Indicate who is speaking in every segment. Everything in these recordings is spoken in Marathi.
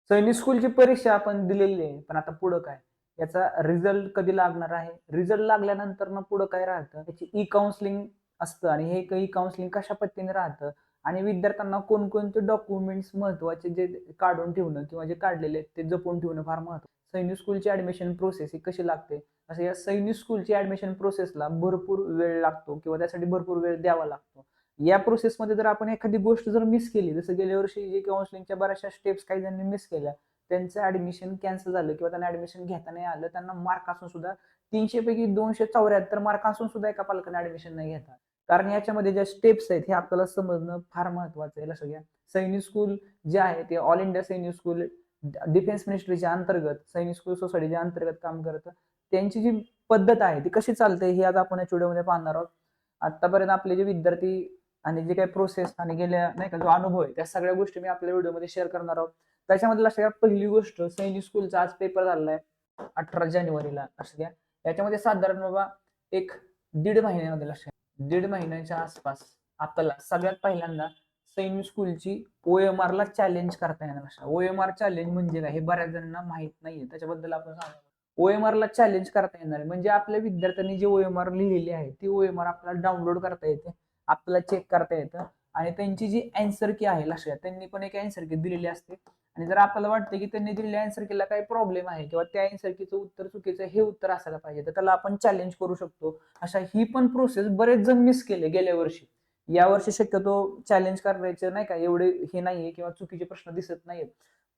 Speaker 1: सैनिक स्कूलची परीक्षा आपण दिलेली आहे, पण आता पुढं काय? याचा रिझल्ट कधी लागणार आहे? रिझल्ट लागल्यानंतर मग पुढं काय राहतं? त्याची ई-काउन्सिलिंग असतं आणि हे ई-काउन्सिलिंग कशा पद्धतीने राहतं आणि विद्यार्थ्यांना कोणकोणते डॉक्युमेंट्स महत्त्वाचे जे काढून ठेवणं किंवा जे काढलेले आहेत ते जपून ठेवणं फार महत्त्वाचं. सैनिक स्कूलची ॲडमिशन प्रोसेस ही कशी लागते? असं या सैनिक स्कूलची ॲडमिशन प्रोसेसला भरपूर वेळ लागतो किंवा त्यासाठी भरपूर वेळ द्यावा लागतो. या प्रोसेसमध्ये जर आपण एखादी गोष्ट जर मिस केली, जसं गेल्या वर्षी जे काउन्सिलिंगच्या बऱ्याचशा स्टेप्स काही जणांनी मिस केल्या, त्यांचं ॲडमिशन कॅन्सल झालं किंवा त्यांना ॲडमिशन घेता नाही आलं. त्यांना मार्क असून सुद्धा 300 पैकी 274 मार्क असून सुद्धा एका पालकाने ॲडमिशन नाही घेता. कारण याच्यामध्ये ज्या स्टेप्स आहेत हे आपल्याला समजणं फार महत्त्वाचं आहे. लक्षात घ्या. सैनिक स्कूल जे आहे ते ऑल इंडिया सैनिक स्कूल डिफेन्स मिनिस्ट्रीच्या अंतर्गत सैनिक स्कूल सोसायटीच्या अंतर्गत काम करतं. त्यांची जी पद्धत आहे ती कशी चालते हे आज आपण या व्हिडिओमध्ये पाहणार आहोत. आतापर्यंत आपले जे विद्यार्थी आणि जे काही प्रोसेस आणि गेल्या नाही का जो अनुभव आहे त्या सगळ्या गोष्टी मी आपल्या व्हिडिओमध्ये शेअर करणार आहोत. त्याच्यामध्ये लक्षात घ्या पहिली गोष्ट सैनिक स्कूलचा आज पेपर झालेला आहे 18 जानेवारीला. लक्षात घ्या. याच्यामध्ये साधारण बाबा एक दीड महिन्यामध्ये लक्षात घ्या. दीड महिन्याच्या आसपास आपल्याला सगळ्यात पहिल्यांदा सैनिक स्कूलची OMR ला चॅलेंज करता येणार. लक्षात OMR चॅलेंज म्हणजे काय हे बऱ्याच जणांना माहित नाहीये. त्याच्याबद्दल आपण सांगू. OMR ला चॅलेंज करता येणार आहे म्हणजे आपल्या विद्यार्थ्यांनी जे OMR लिहिलेली आहे ती OMR आपल्याला डाउनलोड करता येते. आपल्याला चेक करता येतं आणि त्यांची जी अँसर की आहे लक्षात त्यांनी पण एक अँसर की दिलेली असते आणि जर आपल्याला वाटतं की त्यांनी दिलेल्या अँसर कीला काही प्रॉब्लेम आहे किंवा त्या अँसर कीचं उत्तर चुकीचं हे उत्तर असायला पाहिजे तर त्याला आपण चॅलेंज करू शकतो. अशा ही पण प्रोसेस बरेच जण मिस केले गेल्या वर्षी. यावर्षी शक्यतो चॅलेंज करायचं नाही का एवढे हे नाहीये किंवा चुकीचे प्रश्न दिसत नाहीत.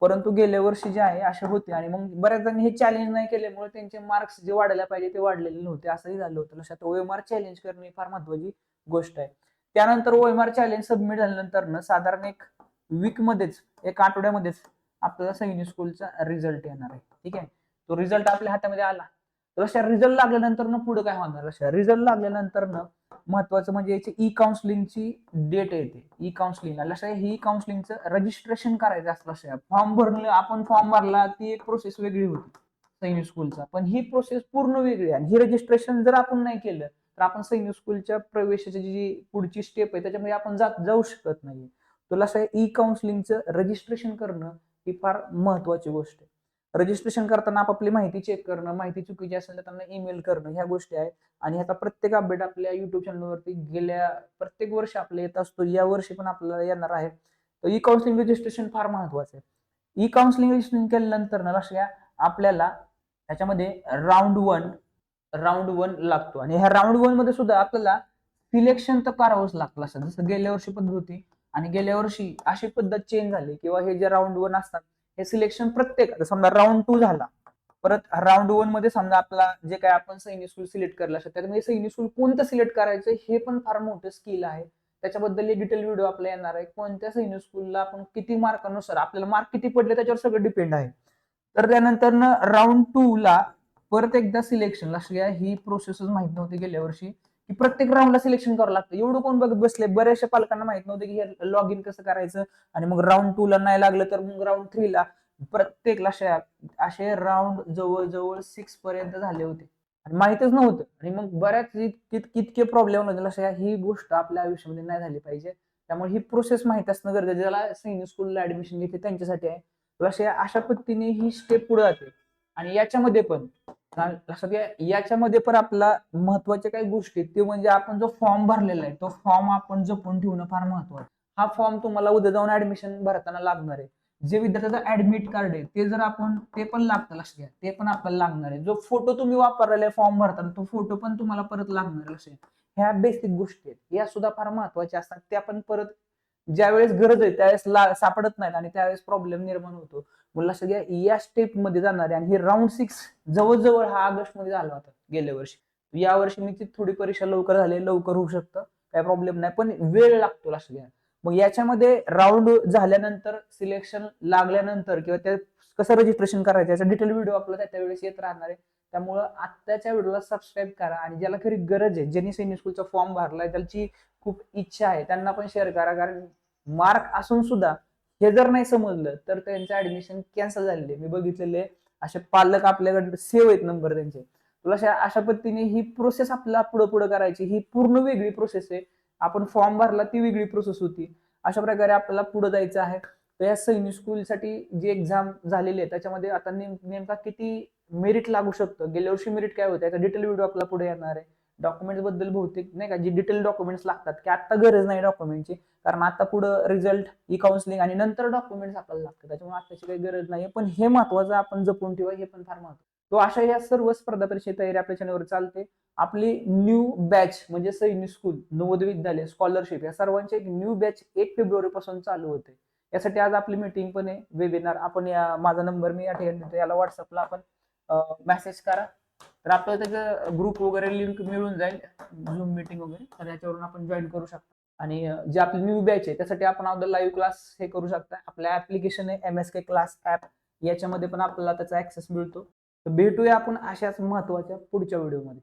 Speaker 1: परंतु गेल्या वर्षी जे आहे असे होते आणि मग बऱ्याच जणांनी हे चॅलेंज नाही केल्यामुळे त्यांचे मार्क्स जे वाढायला पाहिजे ते वाढलेले नव्हते असंही झालं होतं. लक्षात OMR चॅलेंज करणे फार महत्त्वाची गोष्ट आहे. त्यानंतर OMR चॅलेंज सबमिट झाल्यानंतर ना साधारण एक वीकमध्येच एक आठवड्यामध्येच आपल्याला सैनिक स्कूलचा रिझल्ट येणार आहे. ठीक आहे. तो रिझल्ट आपल्या हातामध्ये आला. तर अशा रिझल्ट लागल्यानंतर ना पुढे काय होणार? अशा रिझल्ट लागल्यानंतर ना महत्वाचं म्हणजे याची ई-काउन्सिलिंगची डेट येते. ई-काउन्सिलिंग लक्षात ही काउन्सिलिंगचं रजिस्ट्रेशन करायचं असतं. लक्षात फॉर्म भरलं आपण फॉर्म भरला ती एक प्रोसेस वेगळी होती सैनिक स्कूलचा. पण ही प्रोसेस पूर्ण वेगळी आहे. ही रजिस्ट्रेशन जर आपण नाही केलं तर आपण सैनिक स्कूलच्या प्रवेशाची जी पुढची स्टेप आहे त्याच्यामध्ये आपण जाऊ शकत नाही. तुला ई-काउन्सिलिंगचं रजिस्ट्रेशन करणं ही फार महत्वाची गोष्ट आहे. रजिस्ट्रेशन करताना आपापली माहिती चेक करणं, माहिती चुकीची असेल तर त्यांना ईमेल करणं ह्या गोष्टी आहेत आणि ह्याचा प्रत्येक अपडेट आपल्या युट्यूब चॅनलवरती गेल्या प्रत्येक वर्षी आपल्या येत असतो. या वर्षी पण आपल्याला येणार आहे. तर ई-काउन्सिलिंग रजिस्ट्रेशन फार महत्वाचं आहे. ई-काउन्सिलिंग रजिस्ट्रेशन केल्यानंतर ना लक्ष द्या आपल्याला त्याच्यामध्ये राऊंड वन लागतो आणि ह्या राऊंड वन मध्ये सुद्धा आपल्याला सिलेक्शन तर करावंच लागतं. जसं गेल्या वर्षी पद्धत होती आणि गेल्या वर्षी अशी पद्धत चेंज झाली किंवा हे जे राऊंड वन असतात हे सिलेक्शन प्रत्येक समजा राऊंड 2 झाला परत राऊंड 1 मध्ये समजा आपला जे काय आपण सैनिक स्कूल सिलेक्ट करलं असेल त्यामध्ये सैनिक स्कूल कोणतं सिलेक्ट करायचं हे पण फार मोठं स्किल आहे. त्याच्याबद्दल डिटेल व्हिडिओ आपला येणार आहे. कोणत्या सैनिक स्कूलला आपण किती मार्कानुसार आपल्याला मार्क किती पडले त्याच्यावर सगळं डिपेंड आहे. तर त्यानंतर राऊंड 2 ला परत एकदा सिलेक्शन लक्ष घ्या ही प्रोसेसच माहित नव्हती गेल्या वर्षी की प्रत्येक राऊंडला सिलेक्शन करावं लागतं. एवढं कोण बघत बसले बऱ्याचशा पालकांना माहित नव्हतं की हे लॉग इन कसं करायचं आणि मग राऊंड 2 ला नाही लागलं तर मग राऊंड 3 ला प्रत्येक लक्षात असे राऊंड जवळजवळ 6 पर्यंत झाले होते आणि माहितच नव्हतं आणि मग बऱ्याच इतके प्रॉब्लेम होते. लक्षात ही गोष्ट आपल्या आयुष्यामध्ये नाही झाली पाहिजे. त्यामुळे ही प्रोसेस माहित असणं गरजेचं ज्याला सैनिक स्कूलला ऍडमिशन घेते त्यांच्यासाठी आहे. लक्षात अशा पद्धतीने ही स्टेप पुढे जाते आणि याच्यामध्ये पण लक्षात घ्या याच्यामध्ये पण आपला महत्वाच्या काही गोष्टी ते म्हणजे आपण जो फॉर्म भरलेला आहे तो फॉर्म आपण जपून ठेवणं फार महत्वाचं. हा फॉर्म तुम्हाला उद्या जाऊन ऍडमिशन भरताना लागणार आहे. जे विद्यार्थ्याचं ऍडमिट कार्ड आहे ते जर आपण ते पण लागतं लक्ष घ्या ते पण आपल्याला लागणार आहे. जो फोटो तुम्ही वापरलेला फॉर्म भरताना तो फोटो पण तुम्हाला परत लागणार लक्ष घ्या. ह्या बेसिक गोष्टी आहेत या सुद्धा फार महत्वाच्या असतात. त्या पण परत ज्यावेळेस गरज आहे त्यावेळेस सापडत नाहीत आणि त्यावेळेस प्रॉब्लेम निर्माण होतो. मला सगळ्या या स्टेप मध्ये जाणार आहे आणि हे राऊंड 6 जवळजवळ हा ऑगस्ट मध्ये झाला होता गेल्या वर्षी. या वर्षी मी थोडी परीक्षा लवकर झाली लवकर होऊ शकतं काही प्रॉब्लेम नाही पण वेळ लागतो लक्ष घ्या. मग याच्यामध्ये राऊंड झाल्यानंतर सिलेक्शन लागल्यानंतर किंवा त्या कसं रजिस्ट्रेशन करायचं याचा डिटेल व्हिडिओ आपल्याला त्यावेळेस येत राहणार आहे. त्यामुळं आत्ताच्या व्हिडिओला सबस्क्राईब करा आणि ज्याला खरी गरज आहे ज्यांनी सैनिक स्कूलचा फॉर्म भरलाय त्याची खूप इच्छा आहे त्यांना पण शेअर करा. कारण मार्क असून सुद्धा हे जर नाही समजलं तर त्यांचं ऍडमिशन कॅन्सल झालेले मी बघितलेले असे पालक आपल्याकडे सेव्ह आहेत नंबर त्यांचे. तुला अशा पद्धतीने ही प्रोसेस आपल्याला पुढे करायची ही पूर्ण वेगळी प्रोसेस आहे. आपण फॉर्म भरला ती वेगळी प्रोसेस होती. अशा प्रकारे आपल्याला पुढे जायचं आहे तर या सैनिक स्कूलसाठी जी एक्झाम झालेली आहे त्याच्यामध्ये आता नेमका किती मेरिट लागू शकतं, गेल्या वर्षी मेरिट काय होतं याचा डिटेल व्हिडिओ आपला पुढे येणार आहे. डॉक्युमेंट्स बद्दल बहुतेक नाही का, जी डिटेल डॉक्युमेंट्स लागतात की आता गरज नाही डॉक्युमेंटची, कारण आता पुढं रिझल्ट, ई काउन्सिलिंग आणि नंतर डॉक्युमेंट्स आपल्याला लागतात, त्याच्यामुळे आताची काही गरज नाही. पण हे महत्वाचं आपण जपून ठेवा, हे पण फार महत्वाचं. तो अशा या सर्व स्पर्धा परीक्षेची तयारी आपल्या चॅनलवर चालते. आपली न्यू बॅच म्हणजे सैनिक स्कूल, नवोदय विद्यालय, स्कॉलरशिप या सर्वांची एक न्यू बॅच 1 फेब्रुवारी पासून चालू होते. यासाठी आज आपली मीटिंग पण आहे, वेबिनार. आपण माझा नंबर मी या ठिकाणी देतो, याला व्हॉट्सअपला आपण मेसेज करा, तर आपल्याला त्याचं ग्रुप वगैरे लिंक मिळून जाईल, झूम मीटिंग वगैरे, तर याच्यावरून आपण जॉईन करू शकता. आणि जे आपली न्यू बॅच आहे त्यासाठी आपण अगोदर लाईव्ह क्लास हे करू शकता. आपल्या ऍप्लिकेशन आहे MSK क्लास ऍप, याच्यामध्ये पण आपल्याला त्याचा ऍक्सेस मिळतो. तर भेटूया आपण अशाच महत्वाच्या पुढच्या व्हिडिओमध्ये.